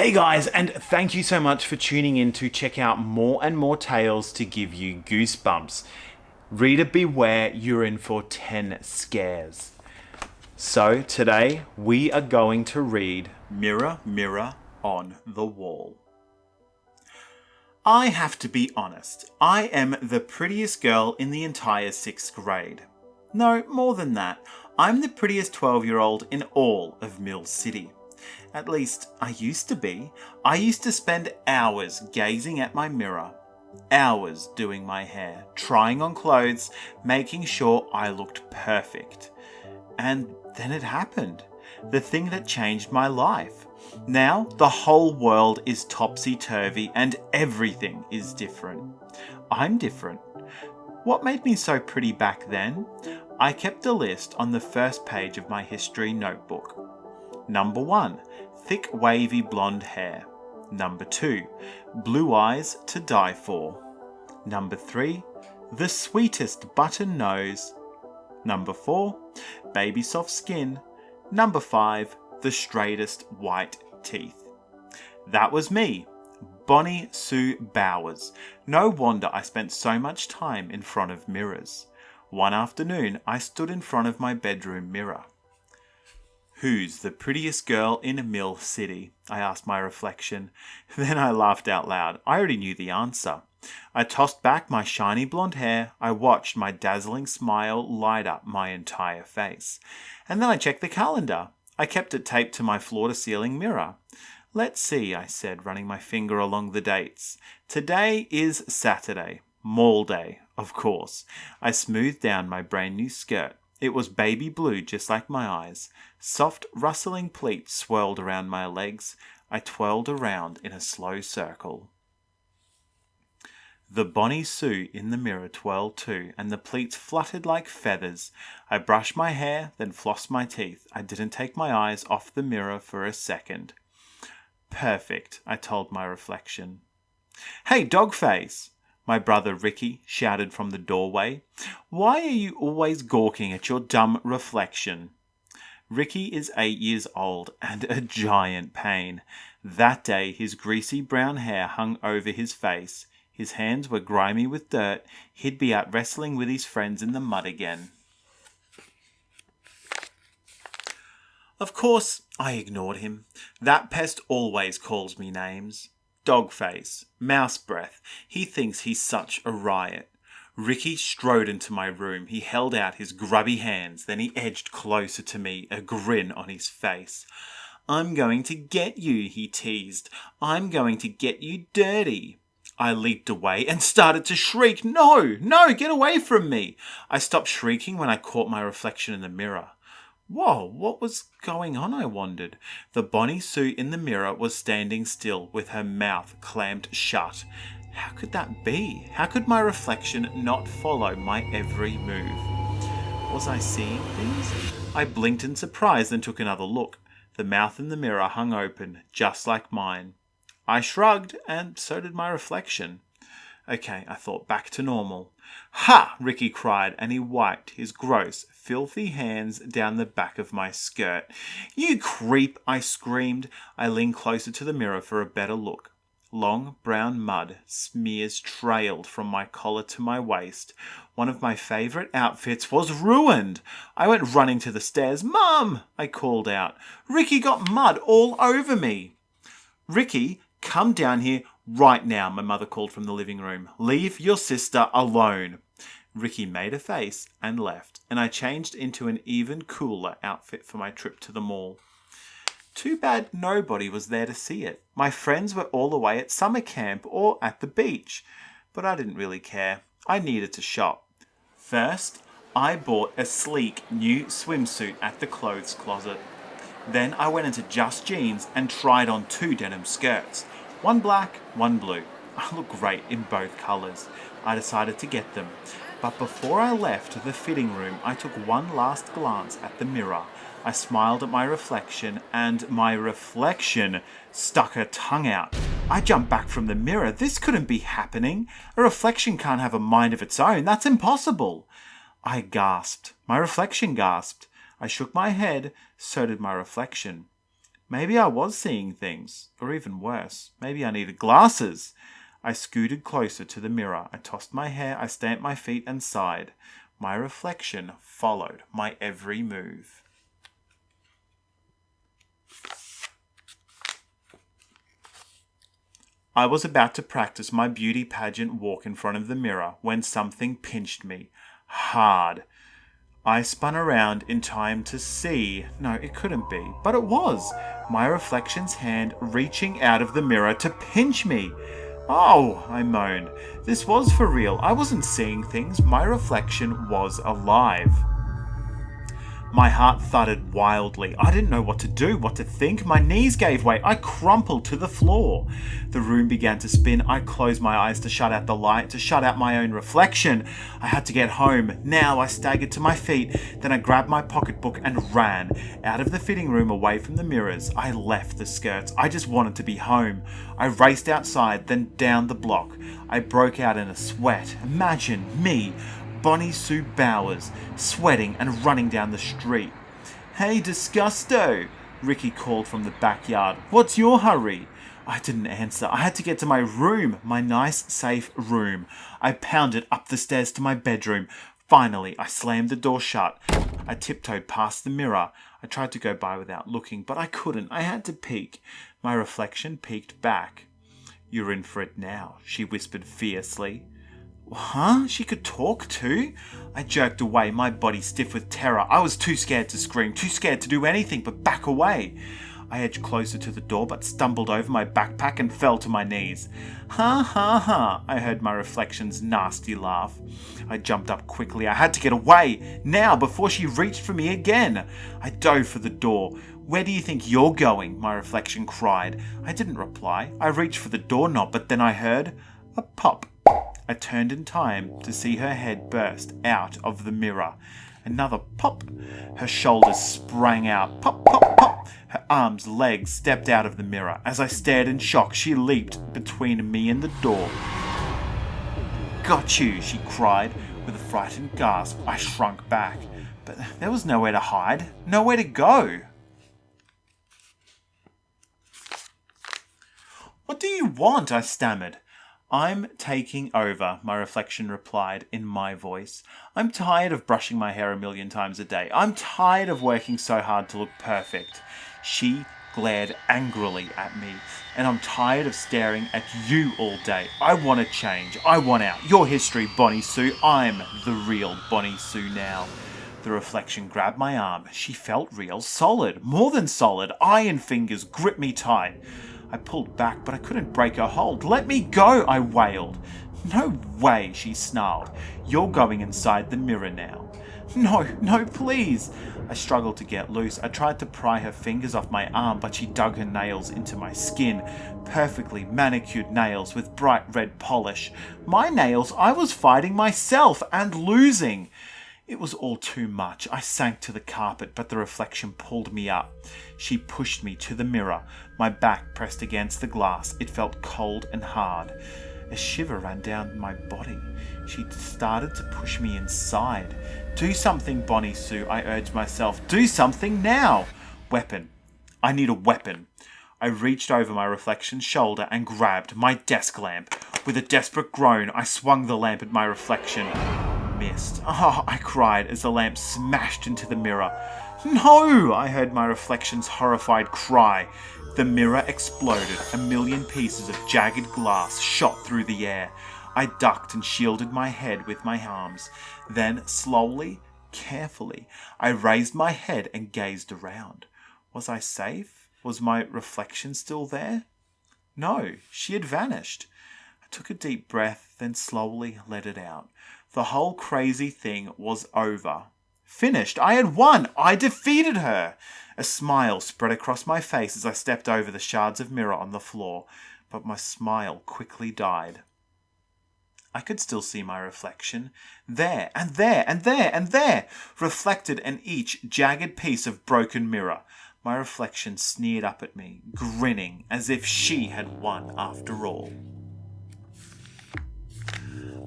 Hey guys, and thank you so much for tuning in to check out more and more tales to give you goosebumps. Reader beware, you're in for 10 scares. So today we are going to read Mirror, Mirror on the Wall. I have to be honest, I am the prettiest girl in the entire 6th grade. No, more than that, I'm the prettiest 12-year-old in all of Mill City. At least, I used to be. I used to spend hours gazing at my mirror, hours doing my hair, trying on clothes, making sure I looked perfect. And then it happened. The thing that changed my life. Now, the whole world is topsy-turvy and everything is different. I'm different. What made me so pretty back then? I kept a list on the first page of my history notebook. Number 1, thick wavy blonde hair. Number 2, blue eyes to die for. Number 3, the sweetest button nose. Number 4, baby soft skin. Number 5, the straightest white teeth. That was me, Bonnie Sue Bowers. No wonder I spent so much time in front of mirrors. One afternoon, I stood in front of my bedroom mirror. Who's the prettiest girl in Mill City? I asked my reflection. Then I laughed out loud. I already knew the answer. I tossed back my shiny blonde hair. I watched my dazzling smile light up my entire face. And then I checked the calendar. I kept it taped to my floor-to-ceiling mirror. Let's see, I said, running my finger along the dates. Today is Saturday. Mall day, of course. I smoothed down my brand new skirt. It was baby blue, just like my eyes. Soft, rustling pleats swirled around my legs. I twirled around in a slow circle. The Bonnie Sue in the mirror twirled too, and the pleats fluttered like feathers. I brushed my hair, then flossed my teeth. I didn't take my eyes off the mirror for a second. Perfect, I told my reflection. Hey, Dogface! My brother Ricky shouted from the doorway. Why are you always gawking at your dumb reflection? Ricky is 8 years old and a giant pain. That day his greasy brown hair hung over his face. His hands were grimy with dirt. He'd be out wrestling with his friends in the mud again. Of course, I ignored him. That pest always calls me names. Dogface, mouse breath, he thinks he's such a riot. Ricky strode into my room. He held out his grubby hands, then he edged closer to me, a grin on his face. I'm going to get you, he teased. I'm going to get you dirty. I leaped away and started to shriek. No, get away from me. I stopped shrieking when I caught my reflection in the mirror. Whoa, what was going on, I wondered. The Bonnie Sue in the mirror was standing still with her mouth clamped shut. How could that be? How could my reflection not follow my every move? Was I seeing things? I blinked in surprise and took another look. The mouth in the mirror hung open, just like mine. I shrugged, and so did my reflection. Okay, I thought, back to normal. Ha! Ricky cried, and he wiped his gross, filthy hands down the back of my skirt. You creep! I screamed. I leaned closer to the mirror for a better look. Long brown mud smears trailed from my collar to my waist. One of my favourite outfits was ruined. I went running to the stairs. Mum! I called out. Ricky got mud all over me. Ricky, come down here right now, my mother called from the living room. Leave your sister alone. Ricky made a face and left, and I changed into an even cooler outfit for my trip to the mall. Too bad nobody was there to see it. My friends were all away at summer camp or at the beach, but I didn't really care. I needed to shop. First, I bought a sleek new swimsuit at the clothes closet. Then I went into Just Jeans and tried on 2 denim skirts. One black, one blue. I look great in both colours. I decided to get them. But before I left the fitting room, I took one last glance at the mirror. I smiled at my reflection, and my reflection stuck her tongue out. I jumped back from the mirror. This couldn't be happening. A reflection can't have a mind of its own. That's impossible. I gasped. My reflection gasped. I shook my head. So did my reflection. Maybe I was seeing things, or even worse, maybe I needed glasses. I scooted closer to the mirror. I tossed my hair, I stamped my feet and sighed. My reflection followed my every move. I was about to practice my beauty pageant walk in front of the mirror when something pinched me. Hard. I spun around in time to see. No, it couldn't be, but it was. My reflection's hand reaching out of the mirror to pinch me. Oh, I moaned. This was for real. I wasn't seeing things. My reflection was alive. My heart thudded wildly. I didn't know what to do, what to think. My knees gave way. I crumpled to the floor. The room began to spin. I closed my eyes to shut out the light, to shut out my own reflection. I had to get home. Now I staggered to my feet. Then I grabbed my pocketbook and ran. Out of the fitting room, away from the mirrors. I left the skirts. I just wanted to be home. I raced outside, then down the block. I broke out in a sweat. Imagine me, Bonnie Sue Bowers, sweating and running down the street. "Hey, Disgusto," Ricky called from the backyard. "What's your hurry?" I didn't answer. I had to get to my room, my nice, safe room. I pounded up the stairs to my bedroom. Finally, I slammed the door shut. I tiptoed past the mirror. I tried to go by without looking, but I couldn't. I had to peek. My reflection peeked back. "You're in for it now," she whispered fiercely. Huh? She could talk too? I jerked away, my body stiff with terror. I was too scared to scream, too scared to do anything but back away. I edged closer to the door but stumbled over my backpack and fell to my knees. Ha ha ha, I heard my reflection's nasty laugh. I jumped up quickly. I had to get away, now, before she reached for me again. I dove for the door. "Where do you think you're going?" my reflection cried. I didn't reply. I reached for the doorknob, but then I heard a pop. I turned in time to see her head burst out of the mirror. Another pop. Her shoulders sprang out. Pop, pop, pop. Her arms, legs stepped out of the mirror. As I stared in shock, she leaped between me and the door. "Got you," she cried. With a frightened gasp, I shrunk back. But there was nowhere to hide, nowhere to go. "What do you want?" I stammered. "I'm taking over," my reflection replied in my voice. "I'm tired of brushing my hair 1,000,000 times a day. I'm tired of working so hard to look perfect." She glared angrily at me. "And I'm tired of staring at you all day. I want to change. I want out. Your history, Bonnie Sue. I'm the real Bonnie Sue now." The reflection grabbed my arm. She felt real, solid, more than solid. Iron fingers gripped me tight. I pulled back, but I couldn't break her hold. "Let me go," I wailed. "No way," she snarled. "You're going inside the mirror now." "No, no, please." I struggled to get loose. I tried to pry her fingers off my arm, but she dug her nails into my skin. Perfectly manicured nails with bright red polish. My nails, I was fighting myself and losing. It was all too much. I sank to the carpet, but the reflection pulled me up. She pushed me to the mirror, my back pressed against the glass. It felt cold and hard. A shiver ran down my body. She started to push me inside. "Do something, Bonnie Sue," I urged myself. "Do something now." Weapon. I need a weapon. I reached over my reflection's shoulder and grabbed my desk lamp. With a desperate groan, I swung the lamp at my reflection. Missed. "Oh," I cried as the lamp smashed into the mirror. "No!" I heard my reflection's horrified cry. The mirror exploded. 1,000,000 pieces of jagged glass shot through the air. I ducked and shielded my head with my arms. Then, slowly, carefully, I raised my head and gazed around. Was I safe? Was my reflection still there? No, she had vanished. I took a deep breath, then slowly let it out. The whole crazy thing was over. Finished. I had won. I defeated her. A smile spread across my face as I stepped over the shards of mirror on the floor, but my smile quickly died. I could still see my reflection, there and there and there and there, reflected in each jagged piece of broken mirror. My reflection sneered up at me, grinning as if she had won after all.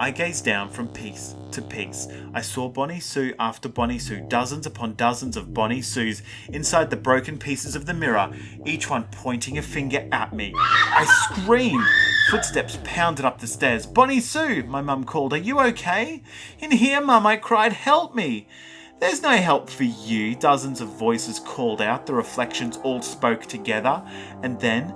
I gazed down from piece to piece. I saw Bonnie Sue after Bonnie Sue, dozens upon dozens of Bonnie Sues inside the broken pieces of the mirror, each one pointing a finger at me. I screamed. Footsteps pounded up the stairs. "Bonnie Sue," my mum called. "Are you okay?" "In here, Mum," I cried. "Help me." "There's no help for you," dozens of voices called out. The reflections all spoke together. And then,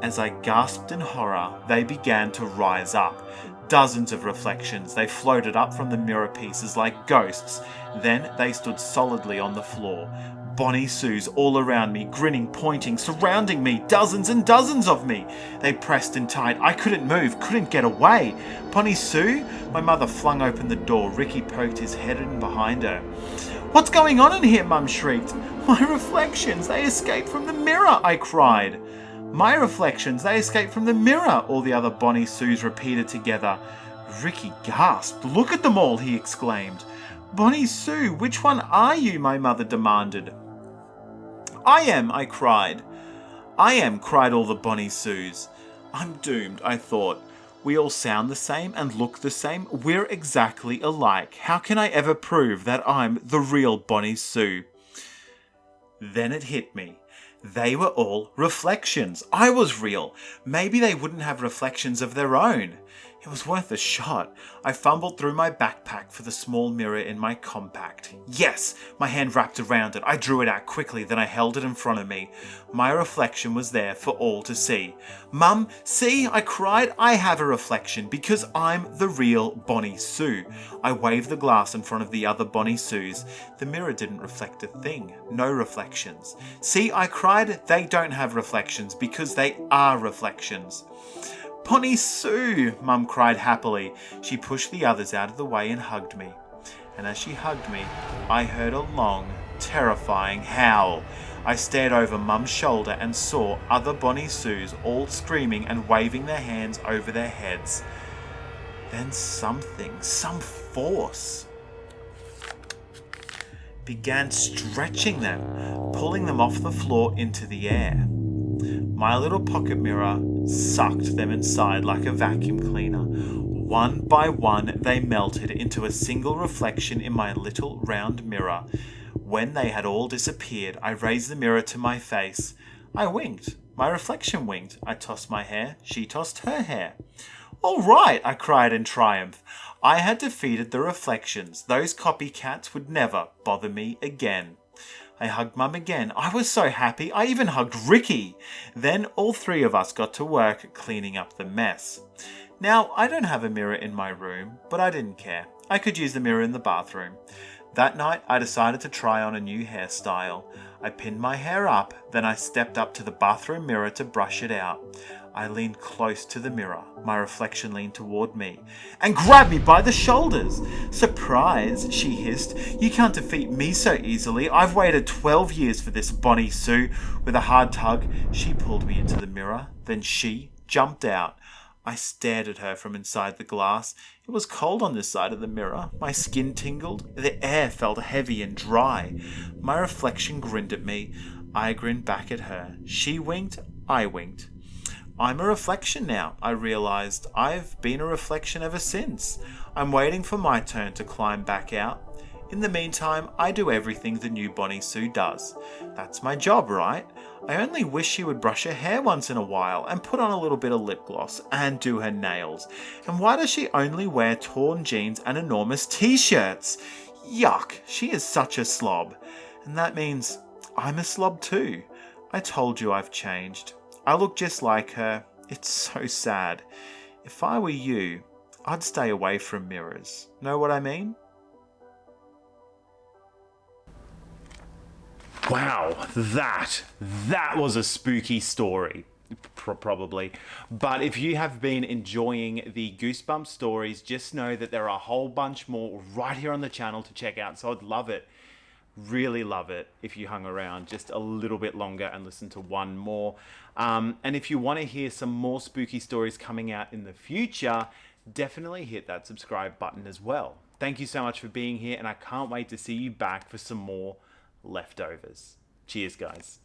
as I gasped in horror, they began to rise up. Dozens of reflections. They floated up from the mirror pieces like ghosts. Then they stood solidly on the floor. Bonnie Sues all around me, grinning, pointing, surrounding me, dozens and dozens of me. They pressed in tight. I couldn't move, couldn't get away. "Bonnie Sue?" My mother flung open the door. Ricky poked his head in behind her. "What's going on in here?" Mum shrieked. "My reflections, they escaped from the mirror," I cried. "My reflections, they escaped from the mirror," all the other Bonnie Sues repeated together. Ricky gasped. "Look at them all," he exclaimed. "Bonnie Sue, which one are you?" my mother demanded. "I am," I cried. "I am," cried all the Bonnie Sues. I'm doomed, I thought. We all sound the same and look the same. We're exactly alike. How can I ever prove that I'm the real Bonnie Sue? Then it hit me. They were all reflections. I was real. Maybe they wouldn't have reflections of their own. It was worth a shot. I fumbled through my backpack for the small mirror in my compact. Yes! My hand wrapped around it. I drew it out quickly, then I held it in front of me. My reflection was there for all to see. "Mum, see," I cried. "I have a reflection because I'm the real Bonnie Sue." I waved the glass in front of the other Bonnie Sues. The mirror didn't reflect a thing. No reflections. "See," I cried, "they don't have reflections because they are reflections." "Bonnie Sue," Mum cried happily. She pushed the others out of the way and hugged me. And as she hugged me, I heard a long, terrifying howl. I stared over Mum's shoulder and saw other Bonnie Sues all screaming and waving their hands over their heads. Then something, some force, began stretching them, pulling them off the floor into the air. My little pocket mirror sucked them inside like a vacuum cleaner. One by one, they melted into a single reflection in my little round mirror. When they had all disappeared, I raised the mirror to my face. I winked. My reflection winked. I tossed my hair. She tossed her hair. "All right," I cried in triumph. I had defeated the reflections. Those copycats would never bother me again. I hugged Mum again. I was so happy. I even hugged Ricky. Then all three of us got to work cleaning up the mess. Now, I don't have a mirror in my room, but I didn't care. I could use the mirror in the bathroom. That night, I decided to try on a new hairstyle. I pinned my hair up, then I stepped up to the bathroom mirror to brush it out. I leaned close to the mirror. My reflection leaned toward me and grabbed me by the shoulders. "Surprise," she hissed. "You can't defeat me so easily. I've waited 12 years for this, Bonnie Sue." With a hard tug, she pulled me into the mirror. Then she jumped out. I stared at her from inside the glass. It was cold on this side of the mirror. My skin tingled. The air felt heavy and dry. My reflection grinned at me. I grinned back at her. She winked. I winked. I'm a reflection now, I realized. I've been a reflection ever since. I'm waiting for my turn to climb back out. In the meantime, I do everything the new Bonnie Sue does. That's my job, right? I only wish she would brush her hair once in a while and put on a little bit of lip gloss and do her nails. And why does she only wear torn jeans and enormous t-shirts? Yuck, she is such a slob. And that means I'm a slob too. I told you I've changed. I look just like her. It's so sad. If I were you, I'd stay away from mirrors. Know what I mean? Wow, that was a spooky story. Probably. But if you have been enjoying the Goosebumps stories, just know that there are a whole bunch more right here on the channel to check out. So I'd love it. Really love it if you hung around just a little bit longer and listened to one more. And if you want to hear some more spooky stories coming out in the future, definitely hit that subscribe button as well. Thank you so much for being here, and I can't wait to see you back for some more leftovers. Cheers, guys.